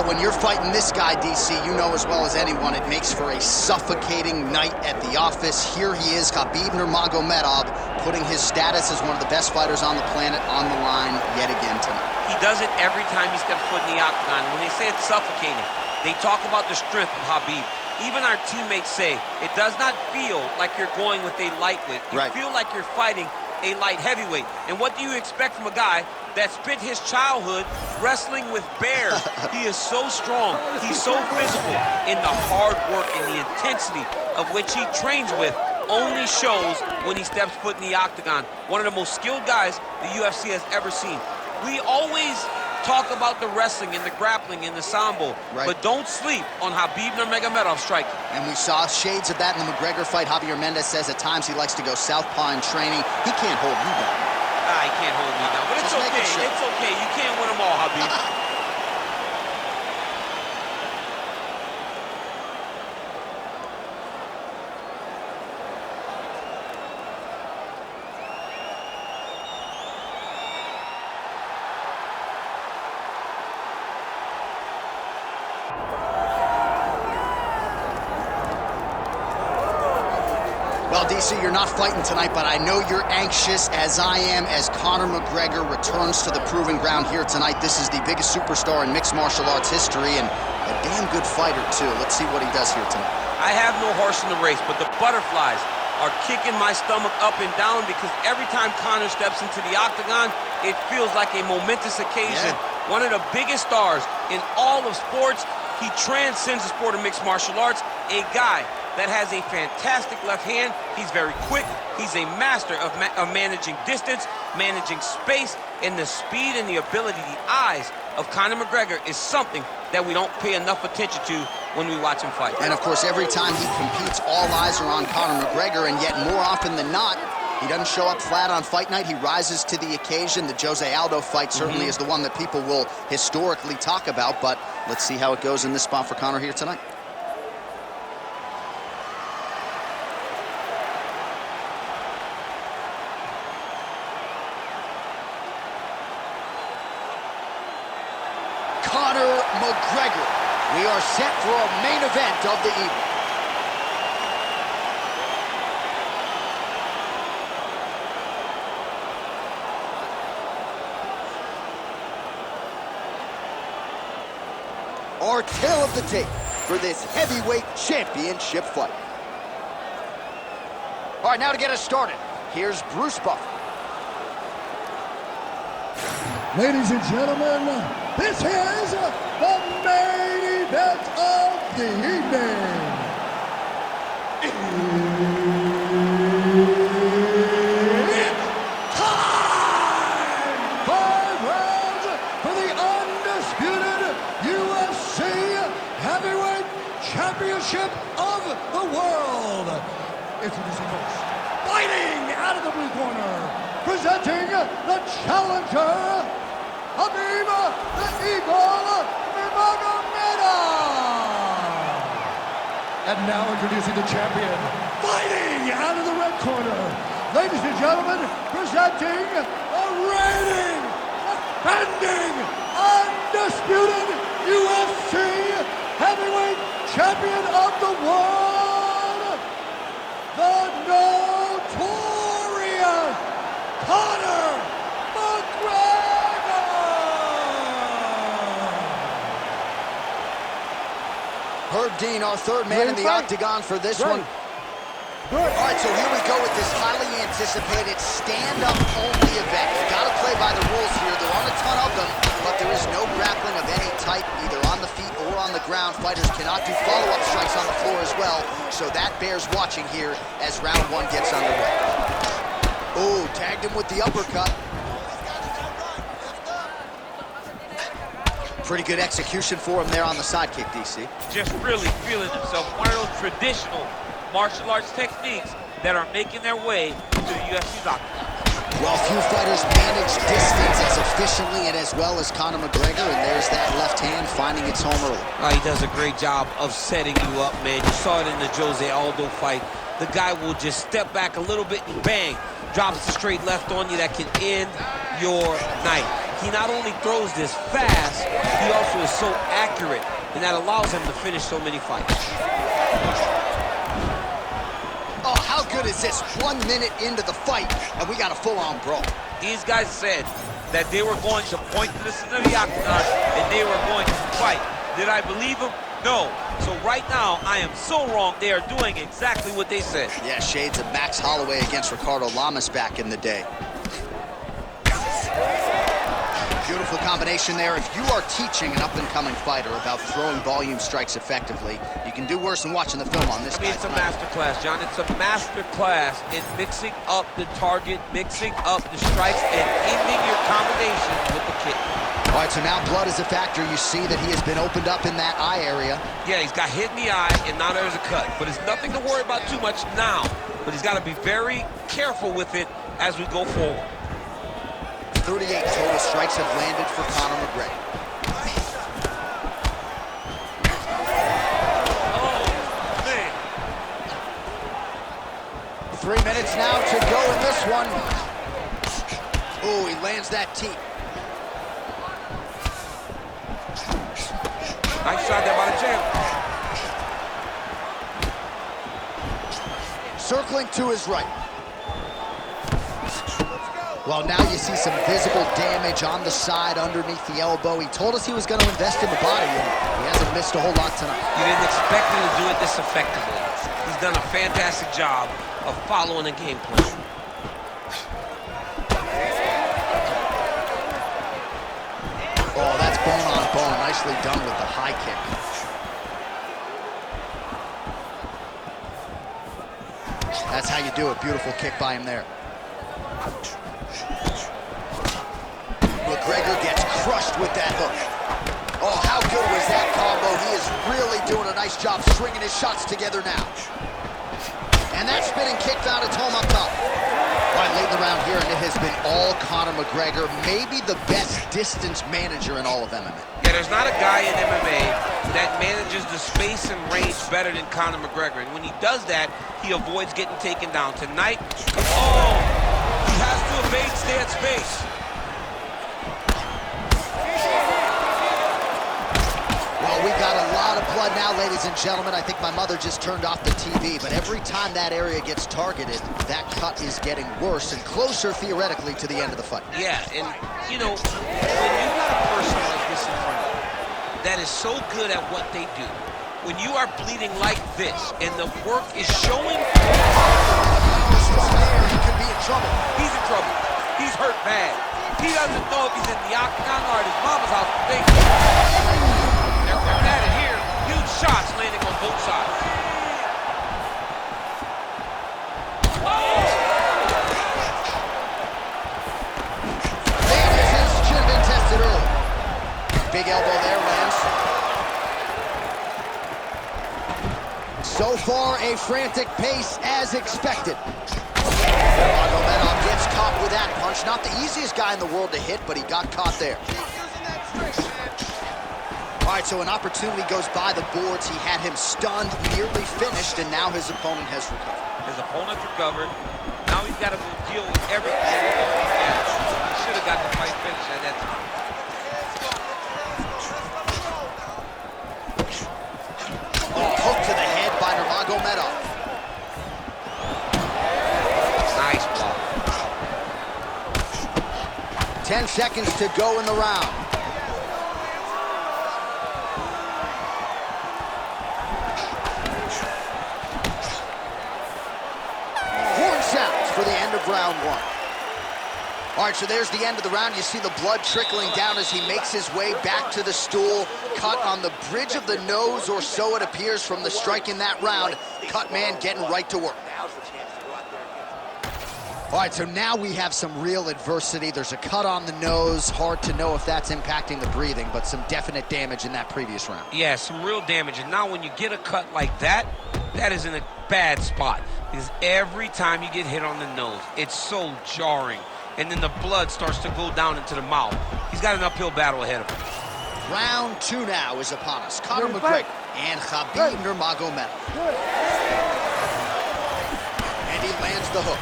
Well, when you're fighting this guy, DC, you know as well as anyone, it makes for a suffocating night at the office. Here he is, Khabib Nurmagomedov, putting his status as one of the best fighters on the planet on the line yet again tonight. He does it every time he steps foot in the octagon. When they say it's suffocating, they talk about the strength of Khabib. Even our teammates say it does not feel like you're going with a lightweight. You feel like you're fighting a light heavyweight. And what do you expect from a guy that spent his childhood wrestling with bears? He is so strong, he's so physical, and the hard work and the intensity of which he trains with only shows when he steps foot in the octagon. One of the most skilled guys the UFC has ever seen. We always talk about the wrestling and the grappling and the sambo, but don't sleep on Khabib Nurmagomedov striking. And we saw shades of that in the McGregor fight. Javier Mendez says at times he likes to go southpaw in training. He can't hold me down. He can't hold me down, but it's okay. It's okay. You can't win them all, Khabib. Well, DC, you're not fighting tonight, but I know you're anxious, as I am, as Conor McGregor returns to the proving ground here tonight. This is the biggest superstar in mixed martial arts history, and a damn good fighter, too. Let's see what he does here tonight. I have no horse in the race, but the butterflies are kicking my stomach up and down because every time Conor steps into the octagon, it feels like a momentous occasion. One of the biggest stars in all of sports. He transcends the sport of mixed martial arts. A guy that has a fantastic left hand. He's very quick. He's a master of managing distance, managing space, and the speed and the ability, the eyes of Conor McGregor is something that we don't pay enough attention to when we watch him fight. And of course, every time he competes, all eyes are on Conor McGregor, and yet more often than not, he doesn't show up flat on fight night. He rises to the occasion. The Jose Aldo fight certainly is the one that people will historically talk about, but let's see how it goes in this spot for Conor here tonight. Conor McGregor. We are set for a main event of the evening. Our tale of the tape for this heavyweight championship fight. All right, now to get us started, here's Bruce Buffer. Ladies and gentlemen, this is the main event of the evening. It's time! 5 rounds for the undisputed UFC Heavyweight Championship of the world. Introducing first, fighting out of the blue corner, presenting the challenger, Khabib the Eagle Nurmagomedov. And now introducing the champion, fighting out of the red corner, ladies and gentlemen, presenting the reigning, defending, undisputed UFC Heavyweight Champion of the world, the notorious Conor McGregor! Herb Dean, our third man in the octagon for this one. All right, so here we go with this highly anticipated stand-up only event. You gotta play by the rules here. There aren't a ton of them, but there is no grappling of any type, either on the feet or on the ground. Fighters cannot do follow-up strikes on the floor as well, so that bears watching here as round one gets underway. Oh, tagged him with the uppercut. Pretty good execution for him there on the sidekick, DC. Just really feeling himself. One of those traditional martial arts techniques that are making their way to the UFC's octagon. Well, few fighters manage distance as efficiently and as well as Conor McGregor, and there's that left hand finding its home early. He does a great job of setting you up, man. You saw it in the Jose Aldo fight. The guy will just step back a little bit and bang, drops the straight left on you that can end your night. he not only throws this fast, he also is so accurate, and that allows him to finish so many fights. Oh, how good is this? 1 minute into the fight, and we got a full-on brawl. These guys said that they were going to point to the center of the octagon, and they were going to fight. Did I believe them? No. So right now, I am so wrong. They are doing exactly what they said. Yeah, shades of Max Holloway against Ricardo Lamas back in the day. Beautiful combination there. If you are teaching an up-and-coming fighter about throwing volume strikes effectively, you can do worse than watching the film on this guy. It's a master class, John. It's a master class in mixing up the target, mixing up the strikes, and ending your combination with the kick. All right, so now blood is a factor. You see that he has been opened up in that eye area. Yeah, he's got hit in the eye, and now there's a cut. But it's nothing to worry about too much now. But he's got to be very careful with it as we go forward. 38 total strikes have landed for Conor McGregor. Oh, man. 3 minutes now to go in this one. Oh, he lands that teep. Nice shot there by the champ. Circling to his right. Well, now you see some visible damage on the side underneath the elbow. He told us he was going to invest in the body, and he hasn't missed a whole lot tonight. You didn't expect him to do it this effectively. He's done a fantastic job of following the game plan. Oh, that's bone on bone. Nicely done with the high kick. That's how you do it. Beautiful kick by him there. McGregor gets crushed with that hook. Oh, how good was that combo? He is really doing a nice job stringing his shots together now. And that spinning kick found its home up top. All right, late in the round here, and it has been all Conor McGregor, maybe the best distance manager in all of MMA. Yeah, there's not a guy in MMA that manages the space and range better than Conor McGregor. And when he does that, he avoids getting taken down. Tonight, oh, he has to evade, stay at space. Well, we got a lot of blood now, ladies and gentlemen. I think my mother just turned off the TV, but every time that area gets targeted, that cut is getting worse and closer, theoretically, to the end of the fight. Yeah, and, you know, when you got a person like this in front of you that is so good at what they do, when you are bleeding like this and the work is showing... He could be in trouble. He's in trouble. He's hurt bad. He doesn't know if he's in the octagon or at his mama's house. They're coming at it here. Huge shots landing on both sides. Should have been tested early. Big elbow there, lands. So far, a frantic pace as expected. Nurmagomedov gets caught with that punch. Not the easiest guy in the world to hit, but he got caught there. All right, so an opportunity goes by the boards. He had him stunned, nearly finished, and now his opponent has recovered. His opponent's recovered. Now he's got to deal with everything. He should have got the fight finished at that time. Oh, hook to the head by Nurmagomedov. Nice block. 10 seconds to go in the round. For the end of round one. All right, so there's the end of the round. You see the blood trickling down as he makes his way back to the stool. Cut on the bridge of the nose, or so it appears from the strike in that round. Cut man getting right to work. All right, so now we have some real adversity. There's a cut on the nose. Hard to know if that's impacting the breathing, but some definite damage in that previous round. Yeah, some real damage. And now when you get a cut like that, that is in a bad spot. Because every time you get hit on the nose, it's so jarring. And then the blood starts to go down into the mouth. He's got an uphill battle ahead of him. Round two now is upon us. Conor McGregor and Khabib Nurmagomedov. And he lands the hook.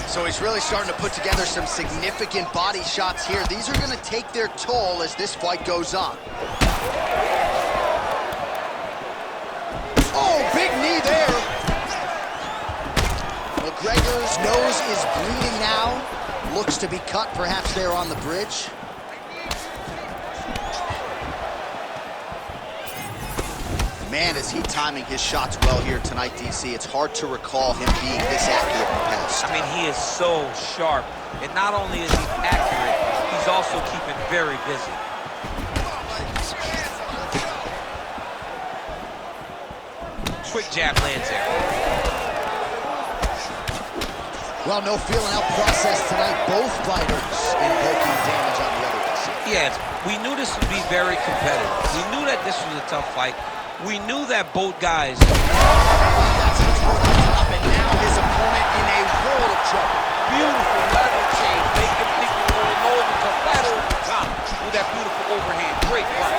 So so he's really starting to put together some significant body shots here. These are going to take their toll as this fight goes on. Oh, big knee there. McGregor's nose is bleeding now. Looks to be cut, perhaps there on the bridge. Man, is he timing his shots well here tonight, DC. It's hard to recall him being this accurate in the past. I mean, he is so sharp. And not only is he accurate, he's also keeping very busy. Quick jab lands there. Well, no feeling out process tonight. Both fighters invoking damage on the other side. Yes, we knew this would be very competitive. We knew that this was a tough fight. We knew that both guys... That's toward the top, and now his opponent in a world of trouble. Beautiful level change. Make him think he's going low and come right over the top with that beautiful overhand. Great block.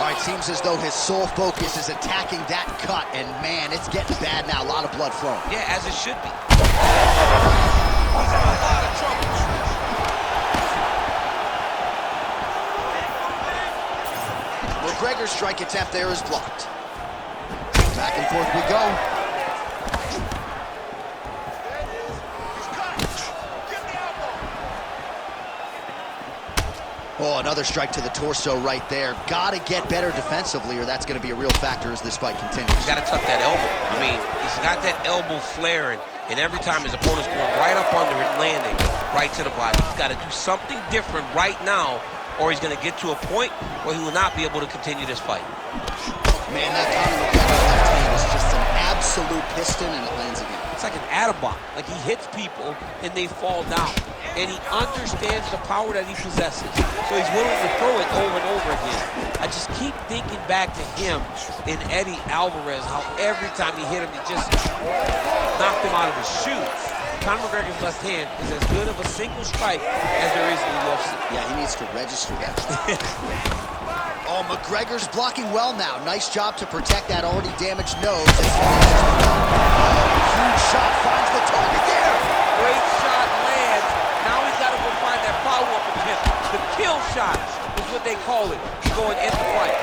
All right, seems as though his sole focus is attacking that cut, and man, it's getting bad now. A lot of blood flowing. Yeah, as it should be. He's in a lot of trouble. McGregor's strike attempt there is blocked. Back and forth we go. Oh, another strike to the torso right there. Got to get better defensively, or that's going to be a real factor as this fight continues. He's got to tuck that elbow. I mean, he's got that elbow flaring, and every time his opponent's going right up under it, landing right to the body. He's got to do something different right now, or he's going to get to a point where he will not be able to continue this fight. Man, that Conor McGregor left hand is just an absolute piston, and it lands again. It's like an atom bomb. Like, he hits people, and they fall down. And he understands the power that he possesses. So he's willing to throw it over and over again. I just keep thinking back to him in Eddie Alvarez, how every time he hit him, he just knocked him out of his shoes. Conor McGregor's left hand is as good of a single strike as there is in the UFC. Yeah, he needs to register that. Oh, McGregor's blocking well now. Nice job to protect that already damaged nose. Huge shot finds the target there. Great shot lands. Now he's got to go find that follow-up attempt. The kill shot is what they call it, going in the fight.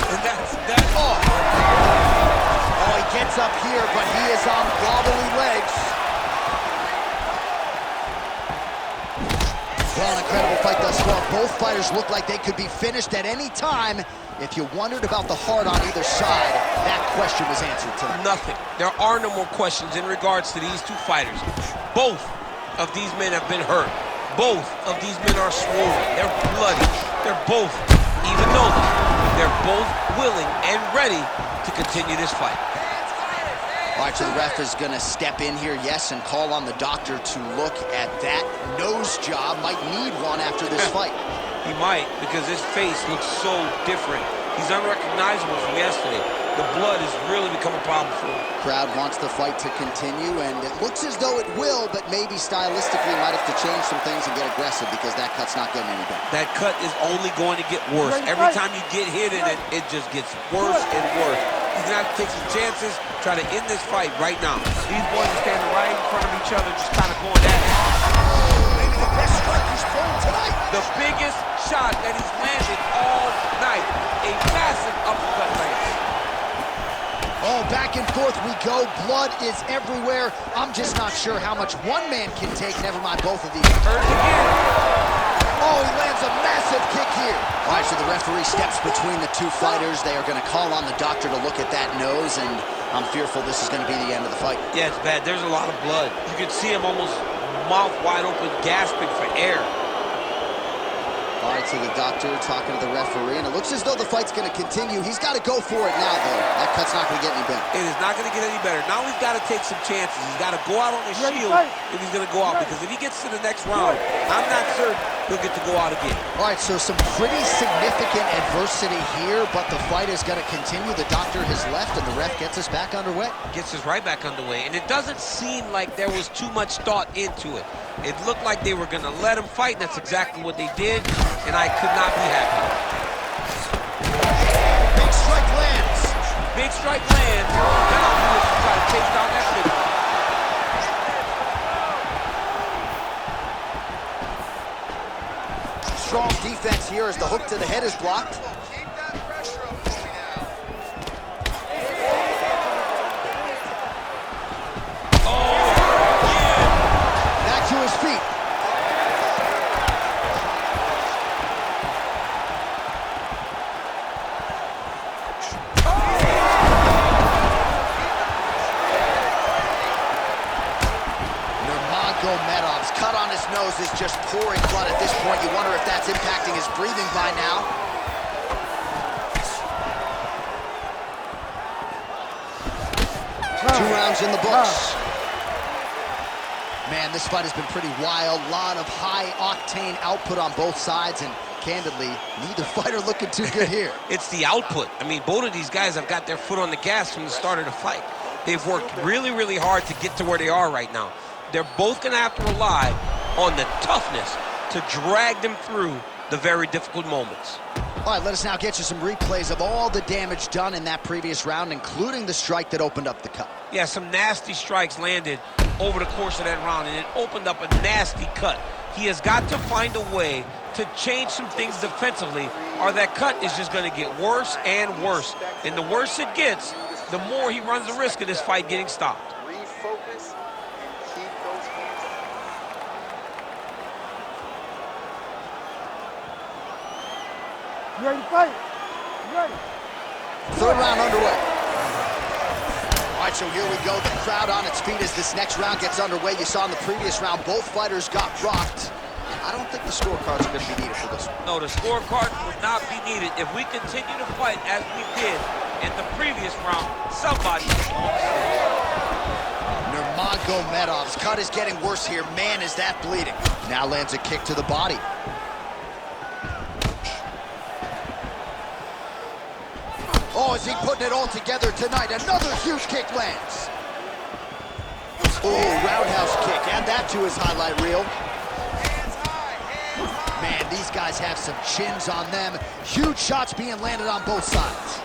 And that's oh, he gets up here, but he is on wobbly legs. Well, an incredible fight thus far. Both fighters look like they could be finished at any time. If you wondered about the heart on either side, that question was answered tonight. Nothing. There are no more questions in regards to these two fighters. Both of these men have been hurt. Both of these men are swollen. They're bloody. They're both, even though they're both willing and ready to continue this fight. All right, so the ref is going to step in here, yes, and call on the doctor to look at that nose job. Might need one after this fight. He might, because his face looks so different. He's unrecognizable from yesterday. The blood has really become a problem for him. Crowd wants the fight to continue, and it looks as though it will, but maybe stylistically might have to change some things and get aggressive because that cut's not getting any better. That cut is only going to get worse. Every time you get hit in it, it just gets worse and worse. He's going to have to take some chances, try to end this fight right now. These boys are standing right in front of each other, just kind of going at it. Maybe the best strike he's thrown tonight. The biggest shot that he's landed all night. A massive uppercut lands. Oh, back and forth we go. Blood is everywhere. I'm just not sure how much one man can take, never mind both of these. Hurt again. Oh, he lands a massive kick here. All right, so the referee steps between the two fighters. They are going to call on the doctor to look at that nose, and I'm fearful this is going to be the end of the fight. Yeah, it's bad. There's a lot of blood. You can see him almost mouth wide open, gasping for air. All right, so the doctor talking to the referee, and it looks as though the fight's going to continue. He's got to go for it now, though. That cut's not going to get any better. It is not going to get any better. Now he's got to take some chances. He's got to go out on his shield if he's going to go out, because if he gets to the next round, I'm not certain he'll get to go out again. All right, so some pretty significant adversity here, but the fight is going to continue. The doctor has left, and the ref gets us back underway. Gets us right back underway, and it doesn't seem like there was too much thought into it. It looked like they were going to let him fight, and that's exactly what they did, and I could not be happy. Big strike lands. Big strike lands. Now he was trying to chase down that finish. here as the hook to the head is blocked. Back to his feet. Nurmagomedov's cut on his nose is just pouring blood at this point. You wonder if that's impacting his breathing by now. 2 rounds in the books. Man, this fight has been pretty wild. A lot of high-octane output on both sides, and candidly, neither fighter looking too good here. It's the output. I mean, both of these guys have got their foot on the gas from the start of the fight. They've worked really, really hard to get to where they are right now. They're both going to have to rely on the toughness to drag them through the very difficult moments. All right, let us now get you some replays of all the damage done in that previous round, including the strike that opened up the cut. Yeah, some nasty strikes landed over the course of that round, and it opened up a nasty cut. He has got to find a way to change some things defensively, or that cut is just going to get worse and worse. And the worse it gets, the more he runs the risk of this fight getting stopped. Refocus and keep those hands up. You ready to fight? You ready? Third round underway. All right, so here we go. The crowd on its feet as this next round gets underway. You saw in the previous round, both fighters got rocked. I don't think the scorecards are going to be needed for this one. No, the scorecard would not be needed. If we continue to fight as we did in the previous round, somebody Nurmagomedov's cut is getting worse here. Man, is that bleeding. Now lands a kick to the body. Oh, is he putting it all together tonight? Another huge kick lands. Oh, roundhouse kick. Add that to his highlight reel. Man, these guys have some chins on them. Huge shots being landed on both sides.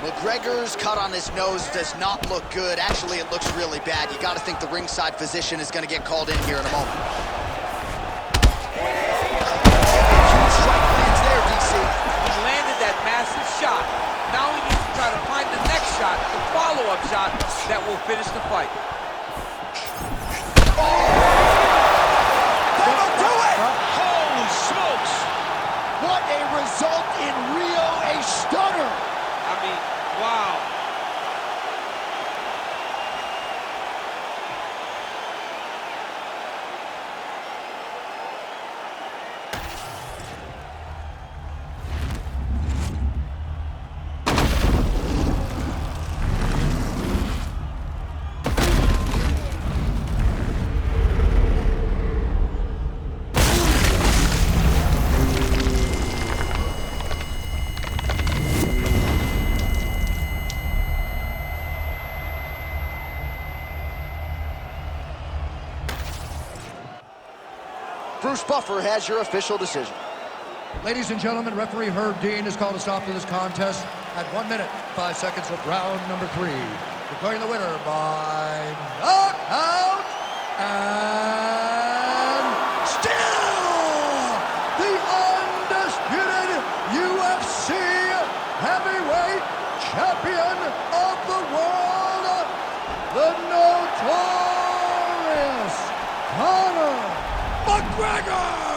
McGregor's cut on his nose does not look good. Actually, it looks really bad. You got to think the ringside physician is going to get called in here in a moment. Huge strike lands there, DC. He landed that massive shot. Now he needs to try to find the next shot, the follow-up shot that will finish the fight. That'll do it! Holy smokes! What a result in Rio, a stunner! I mean, wow. Bruce Buffer has your official decision. Ladies and gentlemen, referee Herb Dean has called a stop to this contest at 1 minute, 5 seconds of round number 3. Declaring the winner by knockout and still the undisputed UFC heavyweight champion of the world, the notorious Conor McGregor!